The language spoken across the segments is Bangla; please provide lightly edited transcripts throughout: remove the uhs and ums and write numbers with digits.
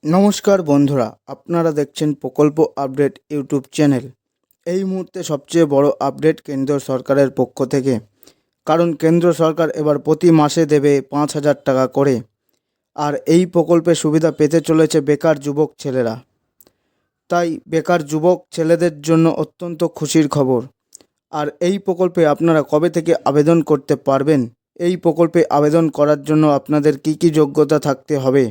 নমস্কার বন্ধুরা, আপনারা দেখছেন প্রকল্প আপডেট ইউটিউব চ্যানেল। এই মুহূর্তে সবচেয়ে বড় আপডেট কেন্দ্র সরকারের পক্ষ থেকে, কারণ কেন্দ্র সরকার এবার প্রতি মাসে দেবে 5,000 টাকা করে। আর এই প্রকল্পের সুবিধা পেতে চলেছে বেকার যুবক ছেলেরা। তাই বেকার যুবক ছেলেদের জন্য অত্যন্ত খুশির খবর। আর এই প্রকল্পে আপনারা কবে থেকে আবেদন করতে পারবেন? এই প্রকল্পে আবেদন করার জন্য আপনাদের কী কী যোগ্যতা থাকতে হবে,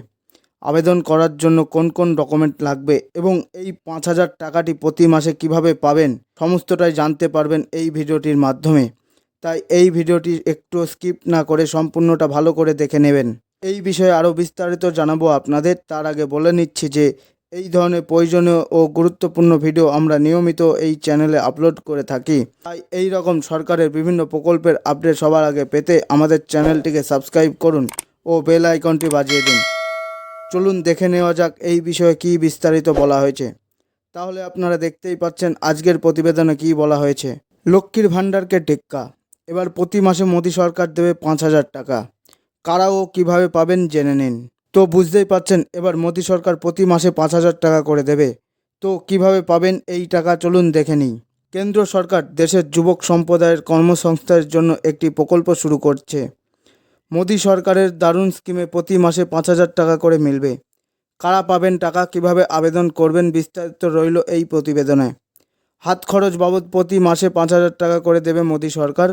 আবেদন করার জন্য কোন কোন ডকুমেন্ট লাগবে এবং এই 5,000 টাকাটি প্রতি মাসে কিভাবে পাবেন, সমস্তটাই জানতে পারবেন এই ভিডিওটির মাধ্যমে। তাই এই ভিডিওটি একটু স্কিপ না করে সম্পূর্ণটা ভালো করে দেখে নেবেন। এই বিষয়ে আরও বিস্তারিত জানাবো আপনাদের। তার আগে বলে নিচ্ছি যে এই ধরনের প্রয়োজনীয় ও গুরুত্বপূর্ণ ভিডিও আমরা নিয়মিত এই চ্যানেলে আপলোড করে থাকি। তাই এই রকম সরকারের বিভিন্ন প্রকল্পের আপডেট সবার আগে পেতে আমাদের চ্যানেলটিকে সাবস্ক্রাইব করুন ও বেল আইকনটি বাজিয়ে দিন। চলুন দেখে নেওয়া যাক এই বিষয়ে কী বিস্তারিত বলা হয়েছে। তাহলে আপনারা দেখতেই পাচ্ছেন আজকের প্রতিবেদনে কী বলা হয়েছে। লক্ষ্মীর ভাণ্ডারকে টেক্কা, এবার প্রতি মাসে মোদী সরকার দেবে 5,000 টাকা। কারা ও কীভাবে পাবেন জেনে নিন। তো বুঝতেই পাচ্ছেন এবার মোদী সরকার প্রতি মাসে 5,000 টাকা করে দেবে। তো কিভাবে পাবেন এই টাকা চলুন দেখে নিই। কেন্দ্র সরকার দেশের যুবক সম্প্রদায়ের কর্মসংস্থানের জন্য একটি প্রকল্প শুরু করছে। মোদী সরকারের দারুণ স্কিমে প্রতি মাসে 5,000 টাকা করে মিলবে। কারা পাবেন টাকা, কিভাবে আবেদন করবেন, বিস্তারিত রইল এই প্রতিবেদনে। হাত খরচ বাবদ প্রতি মাসে 5,000 টাকা করে দেবে মোদী সরকার।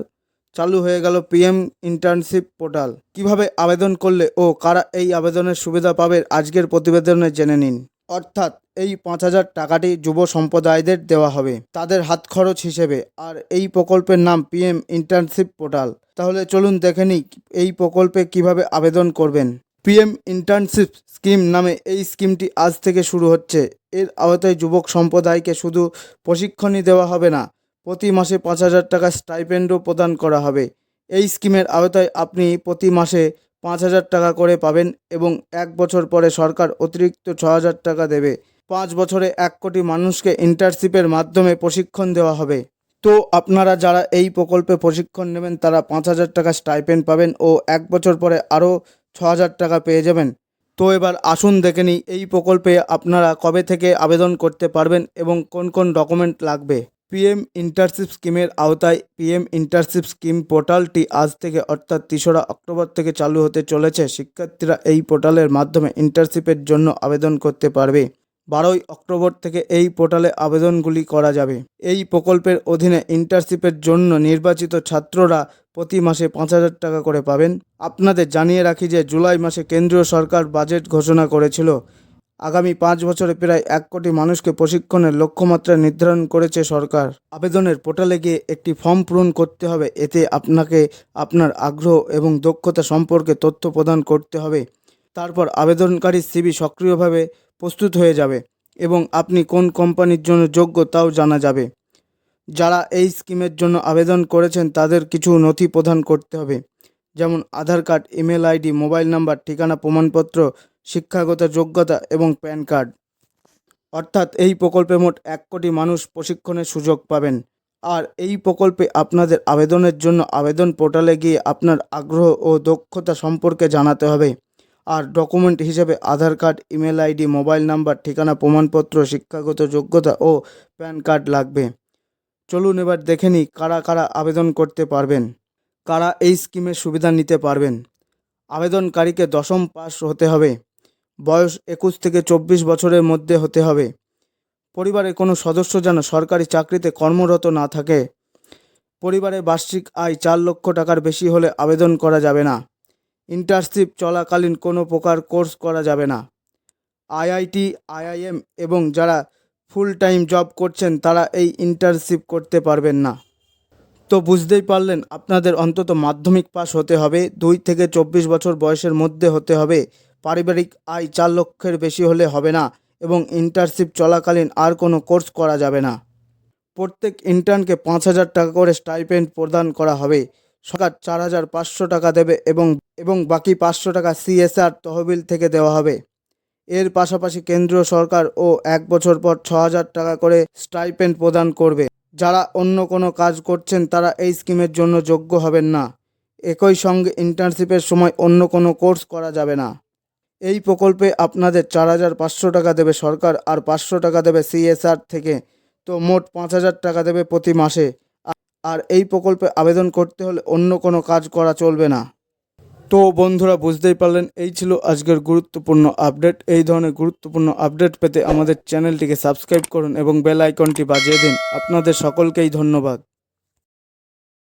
চালু হয়ে গেল পিএম ইন্টার্নশিপ পোর্টাল। কিভাবে আবেদন করলে ও কারা এই আবেদনের সুবিধা পাবে আজকের প্রতিবেদনে জেনে নিন। অর্থাৎ এই 5,000 টাকাটি যুব সম্প্রদায়দের দেওয়া হবে তাদের হাত খরচ হিসেবে। আর এই প্রকল্পের নাম পিএম ইন্টার্নশিপ পোর্টাল। তাহলে চলুন দেখে নিই এই প্রকল্পে কিভাবে আবেদন করবেন। পিএম ইন্টার্নশিপ স্কিম নামে এই স্কিমটি আজ থেকে শুরু হচ্ছে। এর আওতায় যুবক সম্প্রদায়কে শুধু প্রশিক্ষণই দেওয়া হবে না, প্রতি মাসে 5,000 টাকা স্টাইপেন্ডও প্রদান করা হবে। এই স্কিমের আওতায় আপনি প্রতি মাসে 5,000 টাকা করে পাবেন এবং 1 বছর পরে সরকার অতিরিক্ত 6,000 টাকা দেবে। 5 বছরে 1 কোটি মানুষকে ইন্টার্নশিপের মাধ্যমে প্রশিক্ষণ দেওয়া হবে। তো আপনারা যারা এই প্রকল্পে প্রশিক্ষণ নেবেন তারা 5,000 টাকা স্টাইপেন্ড পাবেন ও 1 বছর পরে আরও 6,000 টাকা পেয়ে যাবেন। তো এবার আসুন দেখে নিই এই প্রকল্পে আপনারা কবে থেকে আবেদন করতে পারবেন এবং কোন কোন ডকুমেন্ট লাগবে। পিএম ইন্টার্নশিপ স্কিমের আওতায় পিএম ইন্টার্নশিপ স্কিম পোর্টালটি আজ থেকে অর্থাৎ 3রা অক্টোবর থেকে চালু হতে চলেছে। শিক্ষার্থীরা এই পোর্টালের মাধ্যমে ইন্টার্নশিপের জন্য আবেদন করতে পারবে। 12ই অক্টোবর থেকে এই পোর্টালে আবেদনগুলি করা যাবে। এই প্রকল্পের অধীনে ইন্টার্নশিপের জন্য নির্বাচিত ছাত্ররা প্রতি মাসে 5,000 টাকা করে পাবেন। আপনাদের জানিয়ে রাখি যে জুলাই মাসে কেন্দ্রীয় সরকার বাজেট ঘোষণা করেছিল। আগামী 5 বছরে প্রায় 1 কোটি মানুষকে প্রশিক্ষণের লক্ষ্যমাত্রা নির্ধারণ করেছে সরকার। আবেদনের পোর্টালে গিয়ে একটি ফর্ম পূরণ করতে হবে। এতে আপনাকে আপনার আগ্রহ এবং দক্ষতা সম্পর্কে তথ্য প্রদান করতে হবে। তারপর আবেদনকারীর সিভি সক্রিয়ভাবে প্রস্তুত হয়ে যাবে এবং আপনি কোন কোম্পানির জন্য যোগ্য তাও জানা যাবে। যারা এই স্কিমের জন্য আবেদন করেছেন তাদের কিছু নথি প্রদান করতে হবে, যেমন Aadhaar card, email ID, mobile number, ঠিকানা প্রমাণপত্র, শিক্ষাগত যোগ্যতা এবং প্যান কার্ড। অর্থাৎ এই প্রকল্পে মোট 1 কোটি মানুষ প্রশিক্ষণের সুযোগ পাবেন। আর এই প্রকল্পে আপনাদের আবেদনের জন্য আবেদন পোর্টালে গিয়ে আপনার আগ্রহ ও দক্ষতা সম্পর্কে জানাতে হবে। আর ডকুমেন্ট হিসেবে Aadhaar card, email ID, mobile number, ঠিকানা প্রমাণপত্র, শিক্ষাগত যোগ্যতা ও প্যান কার্ড লাগবে। চলুন এবার দেখে নিই কারা কারা আবেদন করতে পারবেন, কারা এই স্কিমের সুবিধা নিতে পারবেন। আবেদনকারীকে 10ম পাস হতে হবে। বয়স 21 থেকে 24 বছরের মধ্যে হতে হবে। পরিবারের কোনো সদস্য যেন সরকারি চাকরিতে কর্মরত না থাকে। পরিবারের বার্ষিক আয় 4 লক্ষ টাকার বেশি হলে আবেদন করা যাবে না। ইন্টার্নশিপ চলাকালীন কোনো প্রকার কোর্স করা যাবে না। আইআইটি, আইআইএম এবং যারা ফুল টাইম জব করছেন তারা এই ইন্টার্নশিপ করতে পারবেন না। তো বুঝতেই পারলেন, আপনাদের অন্তত মাধ্যমিক পাস হতে হবে, 2 থেকে 24 বছর বয়সের মধ্যে হতে হবে, পারিবারিক আয় 4 লক্ষের বেশি হলে হবে না এবং ইন্টার্নশিপ চলাকালীন আর কোনো কোর্স করা যাবে না। প্রত্যেক ইন্টার্নকে 5,000 টাকা করে স্টাইপেন্ড প্রদান করা হবে। সরকার 4,500 টাকা দেবে এবং বাকি 500 টাকা সিএসআর তহবিল থেকে দেওয়া হবে। এর পাশাপাশি কেন্দ্রীয় সরকার ও 1 বছর পর 6,000 টাকা করে স্টাইপেন্ড প্রদান করবে। যারা অন্য কোনো কাজ করছেন তারা এই স্কিমের জন্য যোগ্য হবেন না। একই সঙ্গে ইন্টার্নশিপের সময় অন্য কোনো কোর্স করা যাবে না। এই প্রকল্পে আপনাদের 4,500 টাকা দেবে সরকার আর 500 টাকা দেবে সিএসআর থেকে, তো মোট 5,000 টাকা দেবে প্রতি মাসে। আর এই প্রকল্পে আবেদন করতে হলে অন্য কোনো কাজ করা চলবে না। তো বন্ধুরা, বুঝতেই পারলেন, এই ছিল আজকের গুরুত্বপূর্ণ আপডেট। এই ধরনের গুরুত্বপূর্ণ আপডেট পেতে আমাদের চ্যানেলটিকে সাবস্ক্রাইব করুন এবং বেল আইকনটি বাজিয়ে দিন। আপনাদের সকলকেই ধন্যবাদ।